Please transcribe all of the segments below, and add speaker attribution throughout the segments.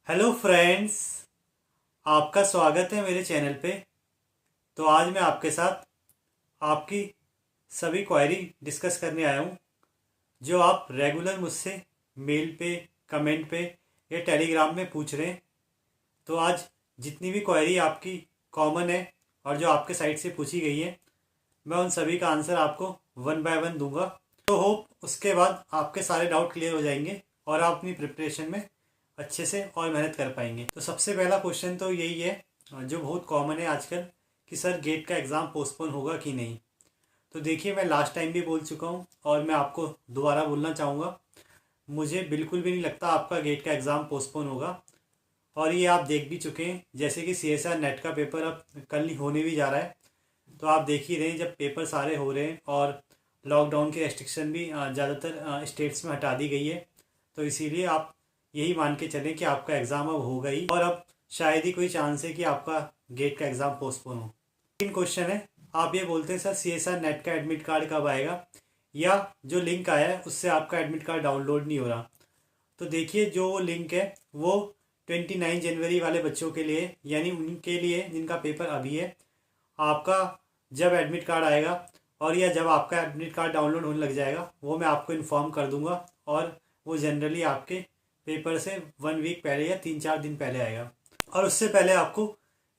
Speaker 1: Hello friends, आपका स्वागत है मेरे चैनल पे। तो आज मैं आपके साथ आपकी सभी क्वेरी डिस्कस करने आया हूँ जो आप रेगुलर मुझसे मेल पे, कमेंट पे या टेलीग्राम में पूछ रहे हैं। तो आज जितनी भी क्वेरी आपकी कॉमन है और जो आपके साइड से पूछी गई है, मैं उन सभी का आंसर आपको वन बाय वन दूंगा। तो होप उसके बाद आपके सारे डाउट क्लियर हो जाएंगे और आप अपनी प्रिपरेशन में अच्छे से और मेहनत कर पाएंगे। तो सबसे पहला क्वेश्चन तो यही है जो बहुत कॉमन है आजकल कि सर गेट का एग्ज़ाम पोस्टपोन होगा कि नहीं। तो देखिए, मैं लास्ट टाइम भी बोल चुका हूँ और मैं आपको दोबारा बोलना चाहूँगा, मुझे बिल्कुल भी नहीं लगता आपका गेट का एग्ज़ाम पोस्टपोन होगा। और ये आप देख भी चुके हैं, जैसे कि CSR नेट का पेपर अब कल ही होने भी जा रहा है। तो आप देख ही रहे हैं, जब पेपर सारे हो रहे हैं और लॉकडाउन की रेस्ट्रिक्शन भी ज़्यादातर स्टेट्स में हटा दी गई है, तो इसीलिए आप यही मान के चलें कि आपका एग्ज़ाम अब होगा ही और अब शायद ही कोई चांस है कि आपका गेट का एग्ज़ाम पोस्टपोन हो। लेकिन क्वेश्चन है, आप ये बोलते हैं सर CSR नेट का एडमिट कार्ड कब आएगा, या जो लिंक आया है उससे आपका एडमिट कार्ड डाउनलोड नहीं हो रहा। तो देखिए, जो लिंक है वो 29 जनवरी वाले बच्चों के लिए, यानी उनके लिए जिनका पेपर अभी है। आपका जब एडमिट कार्ड आएगा और या जब आपका एडमिट कार्ड डाउनलोड होने लग जाएगा, वो मैं आपको इन्फॉर्म कर दूंगा। और वो जनरली आपके पेपर से 1 वीक पहले या 3-4 दिन पहले आएगा। और उससे पहले आपको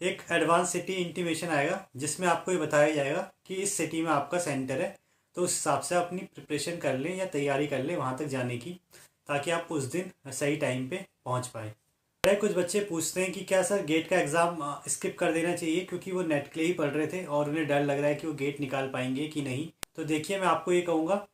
Speaker 1: एक एडवांस सिटी इंटीमेशन आएगा जिसमें आपको ये बताया जाएगा कि इस सिटी में आपका सेंटर है। तो उस हिसाब से अपनी प्रिपरेशन कर लें या तैयारी कर लें वहाँ तक जाने की, ताकि आप उस दिन सही टाइम पे पहुँच पाए। कुछ बच्चे पूछते हैं कि क्या सर गेट का एग्ज़ाम स्किप कर देना चाहिए, क्योंकि वो नेट के लिए ही पढ़ रहे थे और उन्हें डर लग रहा है कि वो गेट निकाल पाएंगे कि नहीं। तो देखिए, मैं आपको ये कहूँगा,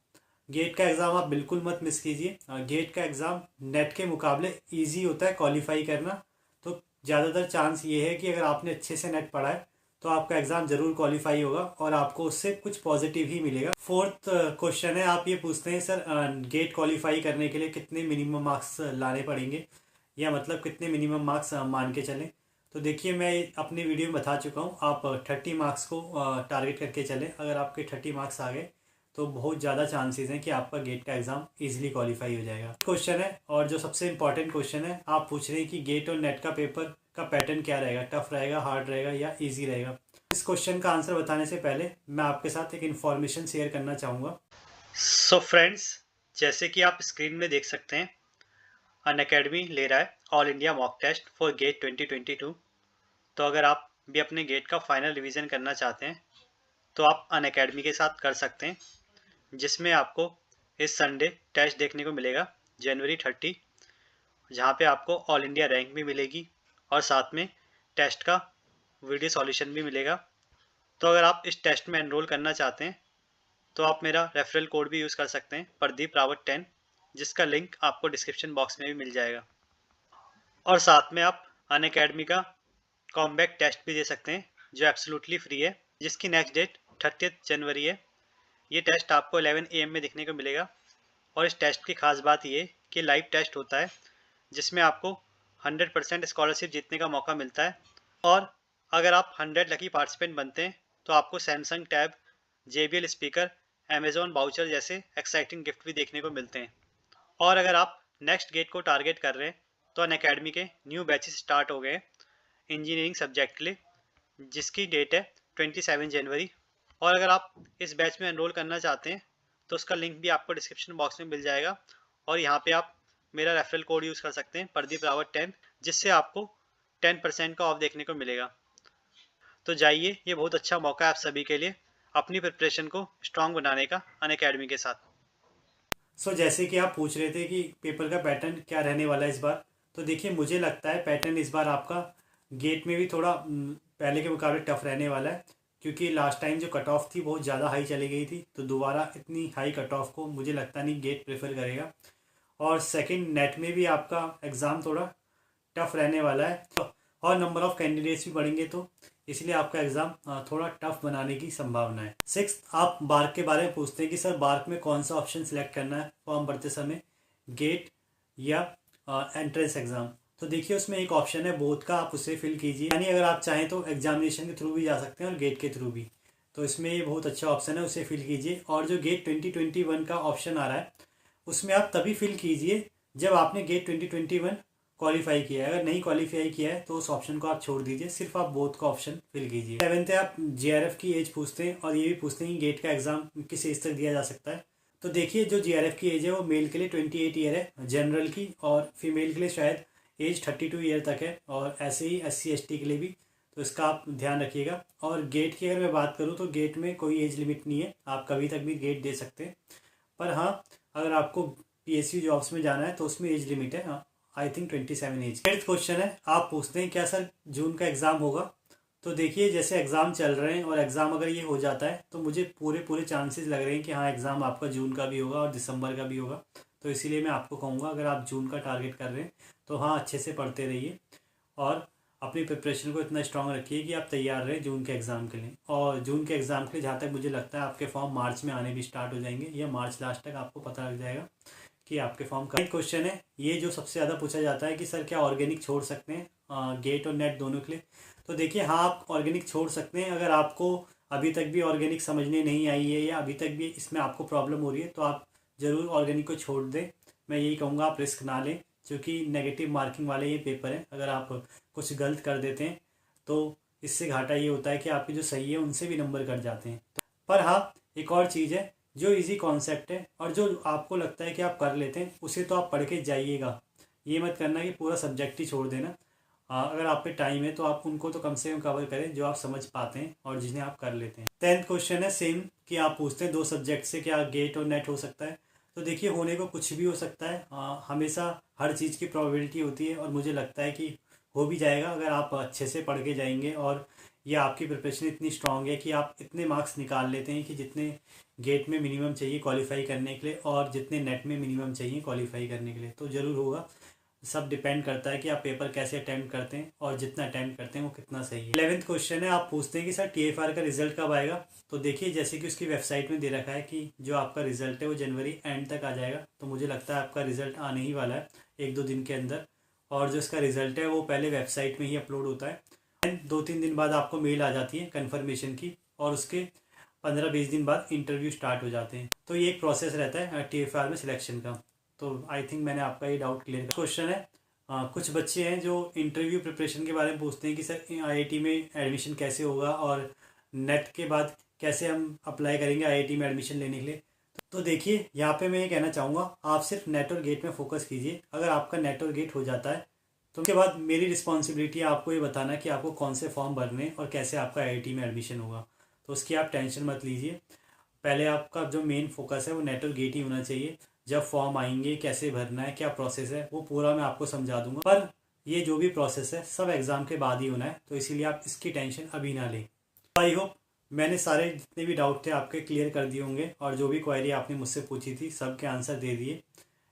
Speaker 1: गेट का एग्ज़ाम आप बिल्कुल मत मिस कीजिए। गेट का एग्ज़ाम नेट के मुकाबले ईजी होता है क्वालिफाई करना। तो ज़्यादातर चांस ये है कि अगर आपने अच्छे से नेट पढ़ा है तो आपका एग्ज़ाम ज़रूर क्वालिफाई होगा और आपको उससे कुछ पॉजिटिव ही मिलेगा। फोर्थ क्वेश्चन है, आप ये पूछते हैं सर गेट क्वालिफाई करने के लिए कितने मिनिमम मार्क्स लाने पड़ेंगे, या मतलब कितने मिनिमम मार्क्स मान के चलें। तो देखिए, मैं अपनी वीडियो में बता चुका हूँ, आप 30 मार्क्स को टारगेट करके चलें। अगर आपके 30 मार्क्स आ गए तो बहुत ज़्यादा चांसेस हैं कि आपका गेट का एग्ज़ाम इजीली क्वालिफाई हो जाएगा। क्वेश्चन है, और जो सबसे इंपॉर्टेंट क्वेश्चन है, आप पूछ रहे हैं कि गेट और नेट का पेपर का पैटर्न क्या रहेगा, टफ रहेगा, हार्ड रहेगा या ईजी रहेगा। इस क्वेश्चन का आंसर बताने से पहले मैं आपके साथ एक इन्फॉर्मेशन शेयर करना चाहूँगा। सो फ्रेंड्स, जैसे कि आप स्क्रीन में देख सकते हैं, अनअकैडमी ले रहा है all India mock test for GATE 2022। तो अगर आप भी अपने गेट का फाइनल रिवीजन करना चाहते हैं तो आप अनअकैडमी के साथ कर सकते हैं, जिसमें आपको इस संडे टेस्ट देखने को मिलेगा जनवरी 30, जहाँ पे आपको ऑल इंडिया रैंक भी मिलेगी और साथ में टेस्ट का वीडियो सॉल्यूशन भी मिलेगा। तो अगर आप इस टेस्ट में एनरोल करना चाहते हैं तो आप मेरा रेफरल कोड भी यूज़ कर सकते हैं, प्रदीप रावत 10, जिसका लिंक आपको डिस्क्रिप्शन बॉक्स में भी मिल जाएगा। और साथ में आप अनअकैडमी का कॉम्बैक टेस्ट भी दे सकते हैं जो एब्सोल्युटली फ्री है, जिसकी नेक्स्ट डेट 30 जनवरी है। ये टेस्ट आपको 11 AM में देखने को मिलेगा। और इस टेस्ट की खास बात ये कि लाइव टेस्ट होता है, जिसमें आपको 100% स्कॉलरशिप जीतने का मौका मिलता है। और अगर आप 100 लकी पार्टिसिपेंट बनते हैं तो आपको Samsung tab, JBL speaker, Amazon voucher जैसे एक्साइटिंग गिफ्ट भी देखने को मिलते हैं। और अगर आप नेक्स्ट गेट को टारगेट कर रहे हैं तो अनअकैडमी के न्यू बैचेस स्टार्ट हो गए इंजीनियरिंग सब्जेक्ट के लिए, जिसकी डेट है 27 जनवरी। और अगर आप इस बैच में एनरोल करना चाहते हैं तो उसका लिंक भी आपको डिस्क्रिप्शन बॉक्स में मिल जाएगा। और यहाँ पे आप मेरा रेफरल कोड यूज़ कर सकते हैं, प्रदीप रावत 10, जिससे आपको 10% का ऑफ देखने को मिलेगा। तो जाइए, ये बहुत अच्छा मौका है आप सभी के लिए अपनी प्रिपरेशन को स्ट्रॉन्ग बनाने का अनअकैडमी के साथ। जैसे कि आप पूछ रहे थे कि पेपर का पैटर्न क्या रहने वाला है इस बार, तो देखिए, मुझे लगता है पैटर्न इस बार आपका गेट में भी थोड़ा पहले के मुकाबले टफ रहने वाला है, क्योंकि लास्ट टाइम जो कट ऑफ थी बहुत ज़्यादा हाई चली गई थी। तो दोबारा इतनी हाई कट ऑफ को मुझे लगता नहीं गेट प्रेफर करेगा। और सेकंड, नेट में भी आपका एग्ज़ाम थोड़ा टफ रहने वाला है, और नंबर ऑफ़ कैंडिडेट्स भी बढ़ेंगे, तो इसलिए आपका एग्ज़ाम थोड़ा टफ बनाने की संभावना है। सिक्स, आप बार्क के बारे में पूछते हैं कि सर बार्क में कौन सा ऑप्शन सेलेक्ट करना है फॉर्म भरते समय, गेट या एंट्रेंस एग्ज़ाम। तो देखिए, उसमें एक ऑप्शन है बोथ का, आप उसे फिल कीजिए। यानी अगर आप चाहें तो एग्जामिनेशन के थ्रू भी जा सकते हैं और गेट के थ्रू भी। तो इसमें ये बहुत अच्छा ऑप्शन है, उसे फिल कीजिए। और जो गेट 2021 का ऑप्शन आ रहा है, उसमें आप तभी फिल कीजिए जब आपने गेट 2021 क्वालिफाई किया है। अगर नहीं क्वालिफाई किया है तो उस ऑप्शन को आप छोड़ दीजिए, सिर्फ आप बोथ का ऑप्शन फिल कीजिए। 7th है, आप जीआरएफ की एज पूछते हैं और ये भी पूछते हैं कि गेट का एग्जाम किस एज तक दिया जा सकता है। तो देखिए जो जीआरएफ की एज है वो मेल के लिए 28 ईयर है जनरल की, और फीमेल के लिए शायद एज 32 ईयर तक है, और ऐसे ही SC ST के लिए भी, तो इसका आप ध्यान रखिएगा। और गेट की अगर मैं बात करूँ तो गेट में कोई एज लिमिट नहीं है, आप कभी तक भी गेट दे सकते हैं। पर हाँ, अगर आपको PSU जॉब्स में जाना है तो उसमें एज लिमिट है, I think 27 as. 8th question है, आप पूछते हैं क्या सर जून का एग्ज़ाम होगा। तो देखिए जैसे एग्ज़ाम चल रहे हैं और एग्ज़ाम अगर ये हो जाता है तो मुझे पूरे चांसेस लग रहे हैं कि हाँ एग्ज़ाम आपका जून का भी होगा और दिसंबर का भी होगा। तो इसीलिए मैं आपको कहूँगा अगर आप जून का टारगेट कर रहे हैं तो हाँ अच्छे से पढ़ते रहिए और अपनी प्रिपरेशन को इतना स्ट्रांग रखिए कि आप तैयार रहें जून के एग्ज़ाम के लिए। और जून के एग्ज़ाम के लिए जहाँ तक मुझे लगता है आपके फॉर्म मार्च में आने भी स्टार्ट हो जाएंगे, या मार्च लास्ट तक आपको पता लग जाएगा कि आपके फॉर्म का। क्वेश्चन है ये जो सबसे ज़्यादा पूछा जाता है कि सर क्या ऑर्गेनिक छोड़ सकते हैं गेट और नेट दोनों के लिए। तो देखिए हाँ, आप ऑर्गेनिक छोड़ सकते हैं। अगर आपको अभी तक भी ऑर्गेनिक समझने नहीं आई है या अभी तक भी इसमें आपको प्रॉब्लम हो रही है तो आप ज़रूर ऑर्गेनिक को छोड़ दें। मैं यही कहूँगा आप रिस्क ना लें, क्योंकि नेगेटिव मार्किंग वाले ये पेपर हैं। अगर आप कुछ गलत कर देते हैं तो इससे घाटा ये होता है कि आपके जो सही है उनसे भी नंबर कट जाते हैं। पर हाँ, एक और चीज़ है, जो इजी कॉन्सेप्ट है और जो आपको लगता है कि आप कर लेते हैं उसे तो आप पढ़ के जाइएगा। ये मत करना कि पूरा सब्जेक्ट ही छोड़ देना। अगर आप पे टाइम है तो आप उनको तो कम से कम कवर करें जो आप समझ पाते हैं और जिन्हें आप कर लेते हैं। 10th क्वेश्चन है सेम, कि आप पूछते हैं 2 सब्जेक्ट से क्या गेट और नेट हो सकता है। तो देखिए होने को कुछ भी हो सकता है, हमेशा हर चीज़ की प्रोबेबिलिटी होती है और मुझे लगता है कि हो भी जाएगा अगर आप अच्छे से पढ़ के जाएंगे और ये आपकी प्रिपरेशन इतनी स्ट्रांग है कि आप इतने मार्क्स निकाल लेते हैं कि जितने गेट में मिनिमम चाहिए क्वालिफाई करने के लिए और जितने नेट में मिनिमम चाहिए क्वालिफाई करने के लिए, तो ज़रूर होगा। सब डिपेंड करता है कि आप पेपर कैसे अटेम्प्ट करते हैं और जितना अटेम्प्ट करते हैं वो कितना सही है। 11th क्वेश्चन है, आप पूछते हैं कि सर TFR का रिजल्ट कब आएगा। तो देखिए जैसे कि उसकी वेबसाइट में दे रखा है कि जो आपका रिजल्ट है वो जनवरी एंड तक आ जाएगा, तो मुझे लगता है आपका रिजल्ट आने ही वाला है 1-2 दिन के अंदर। और जो इसका रिजल्ट है वो पहले वेबसाइट में ही अपलोड होता है, 2-3 दिन बाद आपको मेल आ जाती है कन्फर्मेशन की, और उसके 15-20 दिन बाद इंटरव्यू स्टार्ट हो जाते हैं। तो ये एक प्रोसेस रहता है TFR में सिलेक्शन का। तो आई थिंक मैंने आपका ये डाउट क्लियर किया। क्वेश्चन है, कुछ बच्चे हैं जो इंटरव्यू प्रिपरेशन के बारे में पूछते हैं कि सर IIT में एडमिशन कैसे होगा और नेट के बाद कैसे हम अप्लाई करेंगे IIT में एडमिशन लेने के लिए। तो देखिए यहाँ पे मैं ये कहना चाहूँगा, आप सिर्फ नेट और गेट में फोकस कीजिए। अगर आपका नेट और गेट हो जाता है तो उसके बाद मेरी रिस्पॉन्सिबिलिटी है आपको ये बताना कि आपको कौन से फॉर्म भरने और कैसे आपका IIT में एडमिशन होगा। तो उसकी आप टेंशन मत लीजिए, पहले आपका जो मेन फोकस है वो नेट और गेट ही होना चाहिए। जब फॉर्म आएंगे, कैसे भरना है, क्या प्रोसेस है, वो पूरा मैं आपको समझा दूंगा। पर ये जो भी प्रोसेस है सब एग्ज़ाम के बाद ही होना है, तो इसीलिए आप इसकी टेंशन अभी ना लें। आई होप मैंने सारे जितने भी डाउट थे आपके क्लियर कर दिए होंगे, और जो भी क्वेरी आपने मुझसे पूछी थी सब के आंसर दे दिए।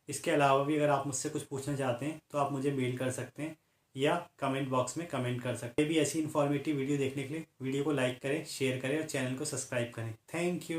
Speaker 1: इसके अलावा भी अगर आप मुझसे कुछ पूछना चाहते हैं तो आप मुझे मेल कर सकते हैं या कमेंट बॉक्स में कमेंट कर सकते हैं। ये भी ऐसी इन्फॉर्मेटिव वीडियो देखने के लिए वीडियो को लाइक करें, शेयर करें और चैनल को सब्सक्राइब करें। Thank you.